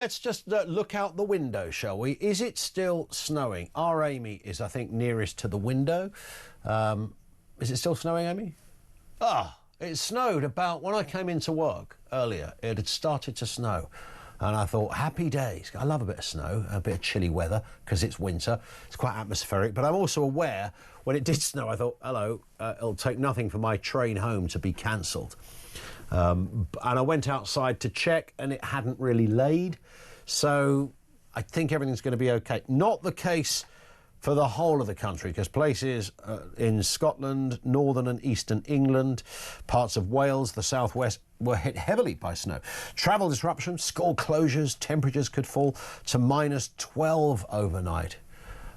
Let's just look out the window, shall we? Is it still snowing? Our Amy is, I think, nearest to the window. Is it still snowing, Amy? It snowed about when I came into work earlier. It had started to snow. And I thought, happy days. I love a bit of snow, a bit of chilly weather, because it's winter. It's quite atmospheric. But I'm also aware, when it did snow, I thought, hello, it'll take nothing for my train home to be cancelled. And I went outside to check, and it hadn't really laid. So I think everything's going to be OK. Not the case for the whole of the country, because places in Scotland, northern and eastern England, parts of Wales, the southwest, were hit heavily by snow. Travel disruptions, school closures, temperatures could fall to -12 overnight.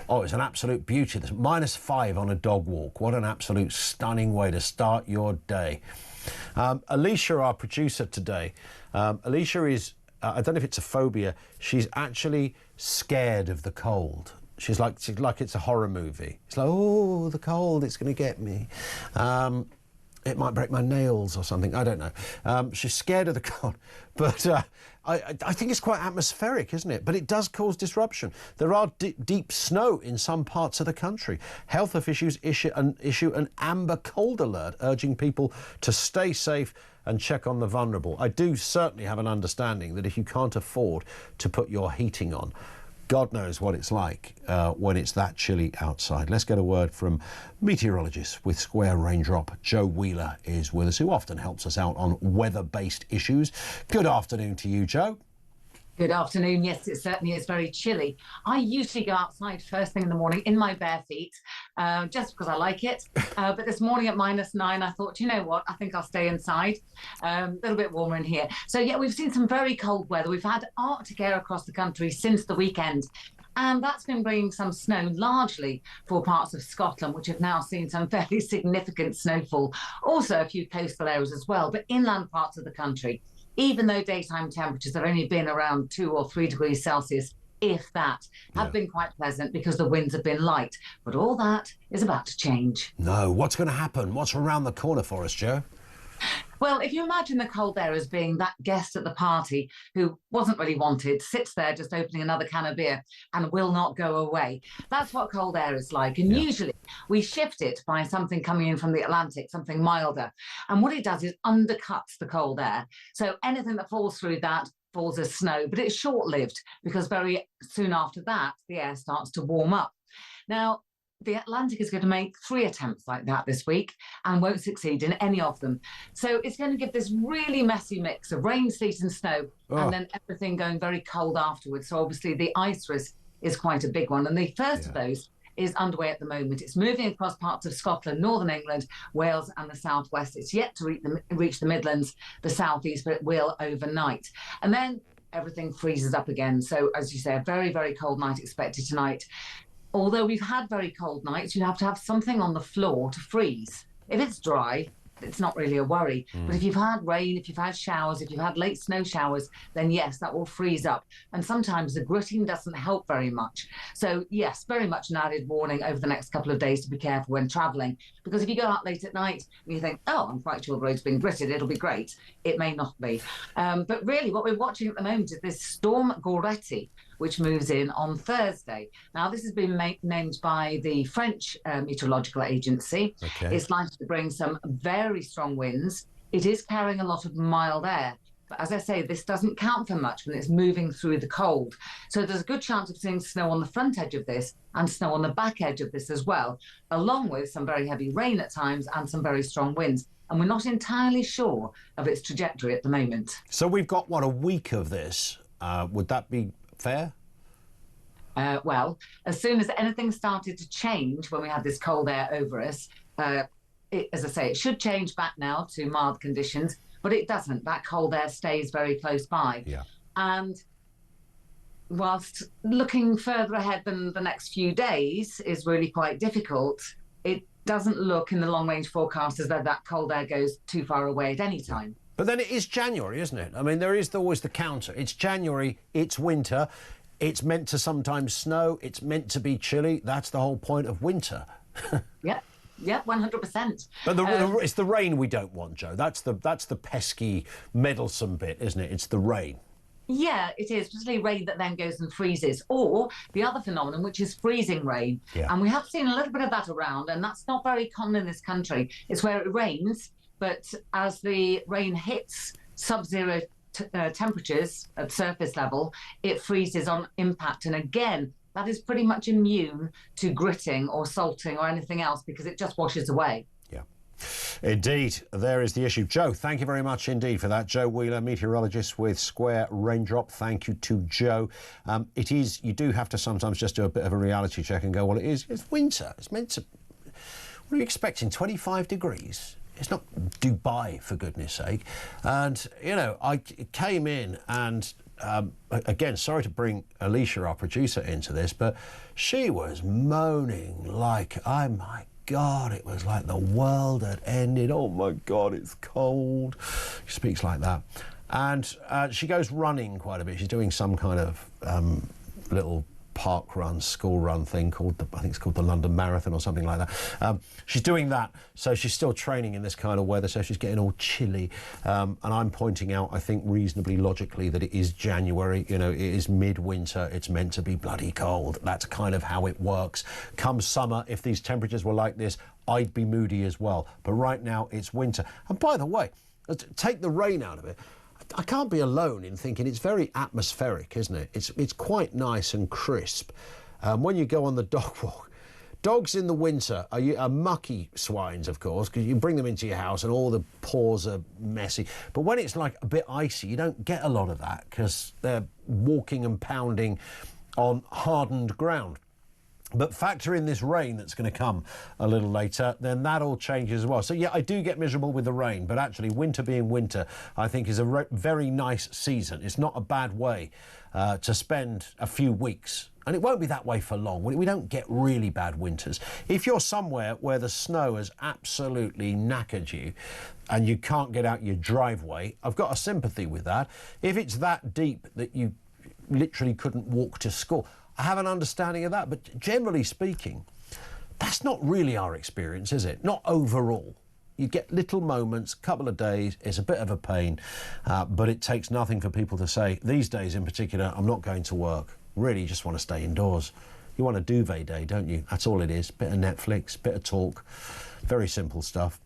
Oh, it's an absolute beauty. There's -5 on a dog walk. What an absolute stunning way to start your day. Alicia, our producer today, Alicia is, I don't know if it's a phobia, she's actually scared of the cold. She's like it's a horror movie. It's like, oh, the cold, it's going to get me. It might break my nails or something. I don't know. She's scared of the cold. But I think it's quite atmospheric, isn't it? But it does cause disruption. There are deep snow in some parts of the country. Health officials issue an amber cold alert, urging people to stay safe and check on the vulnerable. I do certainly have an understanding that if you can't afford to put your heating on, God knows what it's like when it's that chilly outside. Let's get a word from meteorologist with Square Raindrop. Jo Wheeler is with us, who often helps us out on weather-based issues. Good afternoon to you, Jo. Good afternoon. Yes, it certainly is very chilly. I usually go outside first thing in the morning in my bare feet, just because I like it. But this morning at -9, I thought, you know what, I think I'll stay inside. A little bit warmer in here. So, yeah, we've seen some very cold weather. We've had Arctic air across the country since the weekend. And that's been bringing some snow, largely for parts of Scotland, which have now seen some fairly significant snowfall. Also a few coastal areas as well, but inland parts of the country, even though daytime temperatures have only been around 2 or 3 degrees Celsius, if that, have been quite pleasant because the winds have been light. But all that is about to change. No, what's going to happen? What's around the corner for us, Jo? Well, if you imagine the cold air as being that guest at the party who wasn't really wanted, sits there just opening another can of beer and will not go away. That's what cold air is like. And usually we shift it by something coming in from the Atlantic, something milder. And what it does is undercuts the cold air. So anything that falls through that falls as snow, but it's short-lived because very soon after that, the air starts to warm up. Now, the Atlantic is going to make 3 attempts like that this week and won't succeed in any of them. So it's going to give this really messy mix of rain, sleet and snow, and then everything going very cold afterwards. So obviously the ice risk is quite a big one. And the first of those is underway at the moment. It's moving across parts of Scotland, northern England, Wales and the southwest. It's yet to reach the Midlands, the southeast, but it will overnight. And then everything freezes up again. So as you say, a very, very cold night expected tonight. Although we've had very cold nights, you have to have something on the floor to freeze. If it's dry, it's not really a worry. But if you've had rain, if you've had showers, if you've had late snow showers, then yes, that will freeze up. And sometimes the gritting doesn't help very much. So yes, very much an added warning over the next couple of days to be careful when travelling. Because if you go out late at night and you think, oh, I'm quite sure the road's been gritted, it'll be great. It may not be. But really what we're watching at the moment is this Storm Goretti, which moves in on Thursday. Now, this has been named by the French Meteorological Agency. It's likely to bring some very strong winds. It is carrying a lot of mild air. But as I say, this doesn't count for much when it's moving through the cold. So there's a good chance of seeing snow on the front edge of this and snow on the back edge of this as well, along with some very heavy rain at times and some very strong winds. And we're not entirely sure of its trajectory at the moment. So we've got, what, a week of this? Would that be fair? Well, as soon as anything started to change when we had this cold air over us, as I say, it should change back now to mild conditions, but it doesn't. That cold air stays very close by. And whilst looking further ahead than the next few days is really quite difficult, it doesn't look in the long-range forecast as though that cold air goes too far away at any time. But then it is January, isn't it? I mean, there is always the counter. It's January, it's winter. It's meant to sometimes snow. It's meant to be chilly. That's the whole point of winter. Yeah, 100%. But it's the rain we don't want, Jo. That's the pesky, meddlesome bit, isn't it? It's the rain. Yeah, it is, particularly rain that then goes and freezes, or the other phenomenon, which is freezing rain. Yeah. And we have seen a little bit of that around, and that's not very common in this country. It's where it rains, but as the rain hits sub-zero temperatures at surface level, it freezes on impact. And again, that is pretty much immune to gritting or salting or anything else because it just washes away. Indeed, there is the issue. Jo, thank you very much indeed for that. Jo Wheeler, meteorologist with Square Raindrop. Thank you to Jo. It is, you do have to sometimes just do a bit of a reality check and go, well, it's winter. It's meant to, what are you expecting, 25 degrees? It's not Dubai, for goodness sake. And, you know, I came in and, again, sorry to bring Alicia, our producer, into this, but she was moaning like, oh my God, it was like the world had ended. Oh my God, it's cold. She speaks like that. And she goes running quite a bit. She's doing some kind of little park run, school run thing called, I think it's called the London Marathon or something like that. She's doing that, so she's still training in this kind of weather, so she's getting all chilly. And I'm pointing out, I think reasonably logically, that it is January, you know, it is midwinter, it's meant to be bloody cold. That's kind of how it works. Come summer, if these temperatures were like this, I'd be moody as well. But right now, it's winter. And by the way, take the rain out of it. I can't be alone in thinking it's very atmospheric, isn't it? It's quite nice and crisp. When you go on the dog walk, dogs in the winter are mucky swines, of course, because you bring them into your house and all the paws are messy. But when it's like a bit icy, you don't get a lot of that because they're walking and pounding on hardened ground. But factor in this rain that's going to come a little later, then that all changes as well. So, yeah, I do get miserable with the rain, but actually winter being winter, I think is a very nice season. It's not a bad way to spend a few weeks. And it won't be that way for long. We don't get really bad winters. If you're somewhere where the snow has absolutely knackered you and you can't get out your driveway, I've got a sympathy with that. If it's that deep that you literally couldn't walk to school, I have an understanding of that, but generally speaking, that's not really our experience, is it? Not overall. You get little moments, couple of days, it's a bit of a pain, but it takes nothing for people to say, these days in particular, I'm not going to work. Really, you just want to stay indoors. You want a duvet day, don't you? That's all it is. Bit of Netflix, bit of talk. Very simple stuff.